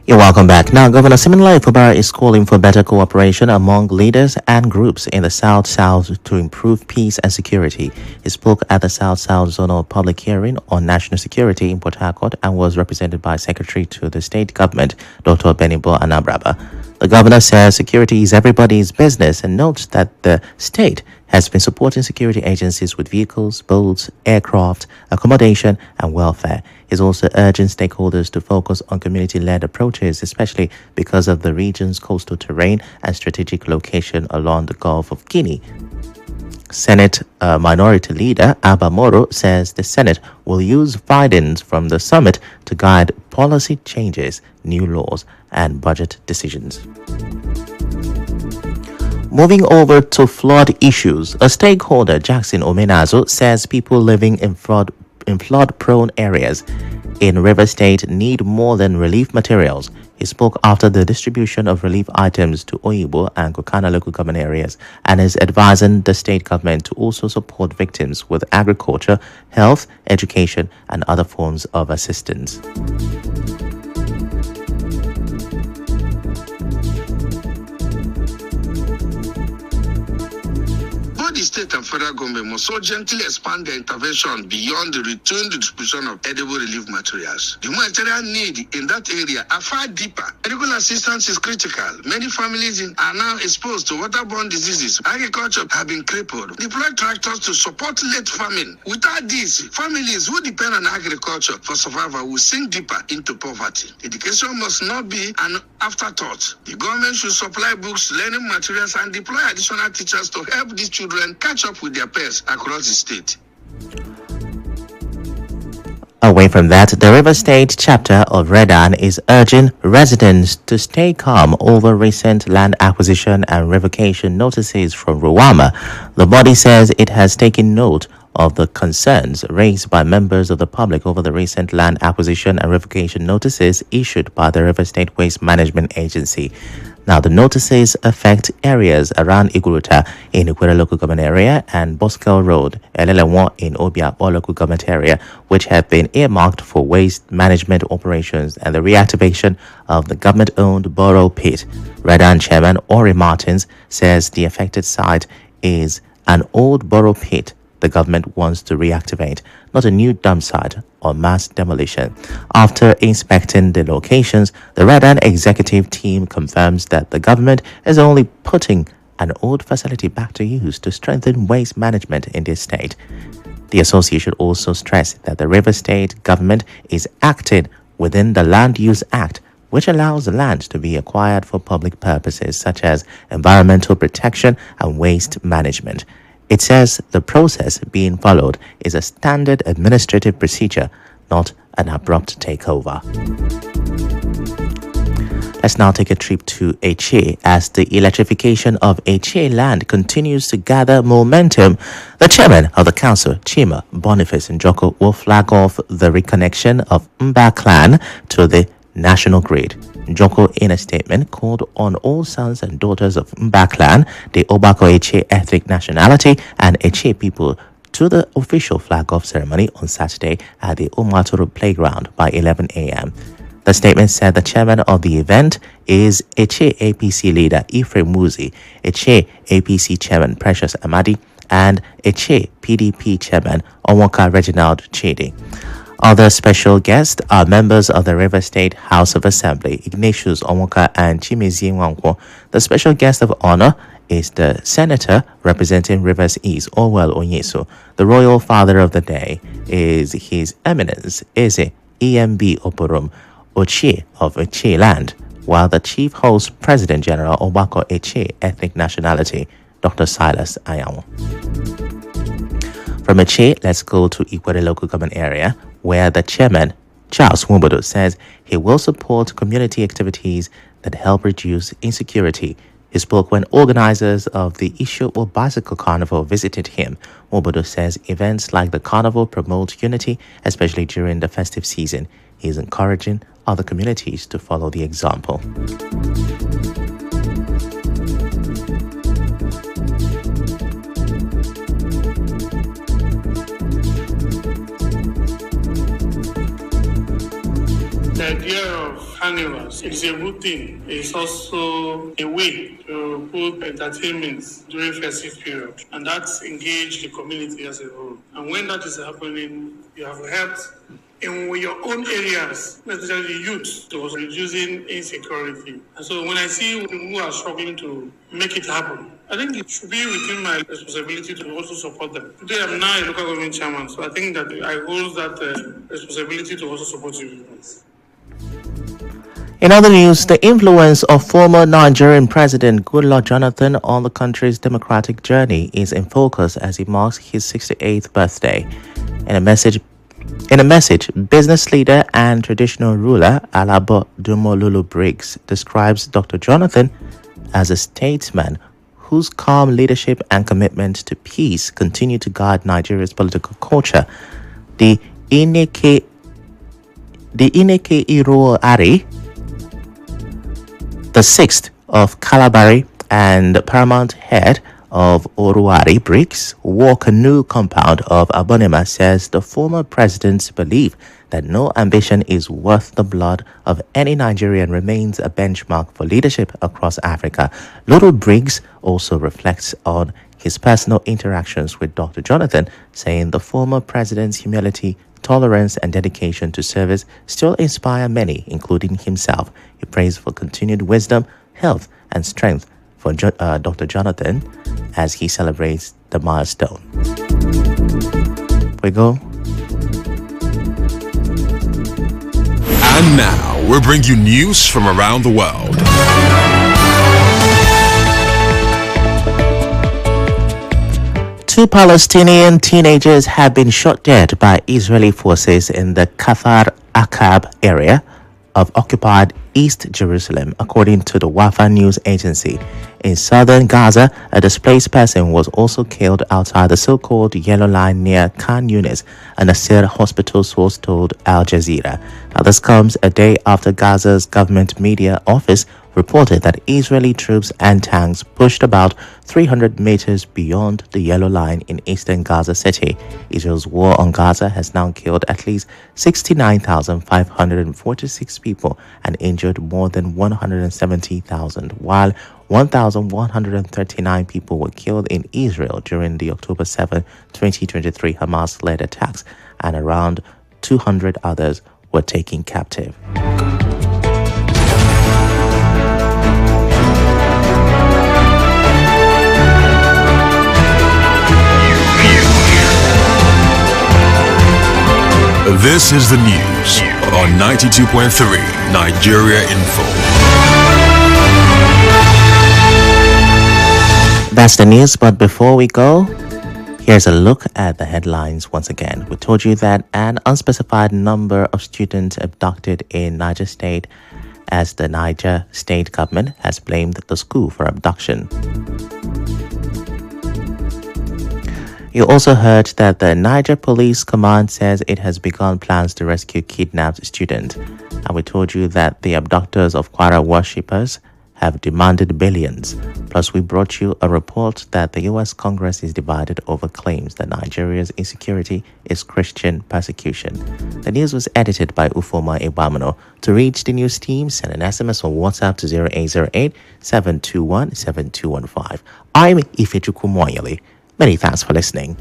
You're welcome back. Now, Governor Siminalayi Fubara is calling for better cooperation among leaders and groups in the South-South to improve peace and security. He spoke at the South-South Zonal Public Hearing on National Security in Port Harcourt and was represented by Secretary to the State Government, Dr. Benibo Anabraba. The governor says security is everybody's business and notes that the state has been supporting security agencies with vehicles, boats, aircraft, accommodation, and welfare. He's also urging stakeholders to focus on community-led approaches, especially because of the region's coastal terrain and strategic location along the Gulf of Guinea. Senate Minority Leader Abba Moro says the Senate will use findings from the summit to guide policy changes, new laws, and budget decisions. Moving over to flood issues, a stakeholder, Jackson Omenazo, says people living in flood-prone areas in River State need more than relief materials. He spoke after the distribution of relief items to Oyibo and Kokana local government areas and is advising the state government to also support victims with agriculture, health, education, and other forms of assistance. The state and federal government must urgently expand their intervention beyond the routine distribution of edible relief materials. The humanitarian need in that area are far deeper. Medical assistance is critical. Many families are now exposed to waterborne diseases. Agriculture have been crippled. Deploy tractors to support late famine. Without this, families who depend on agriculture for survival will sink deeper into poverty. Education must not be an afterthought. The government should supply books, learning materials, and deploy additional teachers to help these children catch up with their peers across the state. Away from that, the River State chapter of Redan is urging residents to stay calm over recent land acquisition and revocation notices from Ruwama. The body says it has taken note of the concerns raised by members of the public over the recent land acquisition and revocation notices issued by the River State Waste Management Agency. Now, the notices affect areas around Iguruta in Ikwere local government area and Boskel Road, Elelewon in Obiakpo local government area, which have been earmarked for waste management operations and the reactivation of the government-owned borough pit. Redan Chairman Ori Martins says the affected site is an old borough pit the government wants to reactivate, not a new dump site or mass demolition. After inspecting the locations, the Redan executive team confirms that the government is only putting an old facility back to use to strengthen waste management in this state. The association also stressed that the River State government is acting within the Land Use Act, which allows the land to be acquired for public purposes such as environmental protection and waste management. It says the process being followed is a standard administrative procedure, not an abrupt takeover. Let's now take a trip to Eche. As the electrification of Eche land continues to gather momentum, the chairman of the council, Chima Boniface Njoko, will flag off the reconnection of Mba clan to the national grid. Njoko, in a statement, called on all sons and daughters of Mba clan, the Obako Eche ethnic nationality, and Eche people to the official flag-off ceremony on Saturday at the Umaturu Playground by 11 a.m. The statement said the chairman of the event is Eche APC leader Ephraim Muzi, Eche APC chairman Precious Amadi, and Eche PDP chairman Onwoka Reginald Chidi. Other special guests are members of the River State House of Assembly, Ignatius Onwoka and Chimezi Nwankwo. The special guest of honor is the senator representing Rivers East, Orwell Onyeso. The royal father of the day is His Eminence Eze EMB Oporum Ochie of Eche land, while the chief host, President General Obako Eche ethnic nationality, Dr. Silas Ayamu. From Eche, let's go to Ikwere local government area, where the chairman, Charles Nwubodo, says he will support community activities that help reduce insecurity. He spoke when organizers of the Ishokbo Bicycle Carnival visited him. Nwubodo says events like the carnival promote unity, especially during the festive season. He is encouraging other communities to follow the example. The idea of carnivals. It's a good thing. It's also a way to put entertainment during festive period, and that's engage the community as a whole. And when that is happening, you have helped in your own areas, especially the youth, to reducing insecurity. And so when I see people who are struggling to make it happen, I think it should be within my responsibility to also support them. Today I'm now a local government chairman, so I think that I hold that responsibility to also support you. In other news, the influence of former Nigerian President Goodluck Jonathan on the country's democratic journey is in focus as he marks his 68th birthday. In a message, business leader and traditional ruler Alabo Dumolulu Briggs describes Dr. Jonathan as a statesman whose calm leadership and commitment to peace continue to guide Nigeria's political culture. The Ineke Iro Ari, the sixth of Calabari and paramount head of Oruari Briggs War Canoe Compound of Abonema, says the former president's belief that no ambition is worth the blood of any Nigerian remains a benchmark for leadership across Africa. Little Briggs also reflects on his personal interactions with Dr. Jonathan, saying the former president's humility, tolerance, and dedication to service still inspire many, including himself. He prays for continued wisdom, health, and strength for Dr. Jonathan as he celebrates the milestone. We go. And now we'll bring you news from around the world. Two Palestinian teenagers have been shot dead by Israeli forces in the Kafar Aqab area of occupied East Jerusalem, according to the Wafa news agency. In southern Gaza, a displaced person was also killed outside the so-called Yellow Line near Khan Yunis, a Nasser hospital source told Al Jazeera. Now, this comes a day after Gaza's government media office reported that Israeli troops and tanks pushed about 300 meters beyond the Yellow Line in eastern Gaza City. Israel's war on Gaza has now killed at least 69,546 people and injured more than 170,000, while 1,139 people were killed in Israel during the October 7, 2023 Hamas-led attacks, and around 200 others were taken captive. This is the news on 92.3 Nigeria Info. That's the news, but before we go, here's a look at the headlines once again. We told you that an unspecified number of students abducted in Niger State, as the Niger State government has blamed the school for abduction. You also heard that the Niger Police Command says it has begun plans to rescue kidnapped students. And we told you that the abductors of Kwara worshippers have demanded billions. Plus, we brought you a report that the U.S. Congress is divided over claims that Nigeria's insecurity is Christian persecution. The news was edited by Ufoma Ibamano. To reach the news team, send an SMS on WhatsApp to 0808-721-7215. I'm Ifechukwu Muonyili. Many thanks for listening.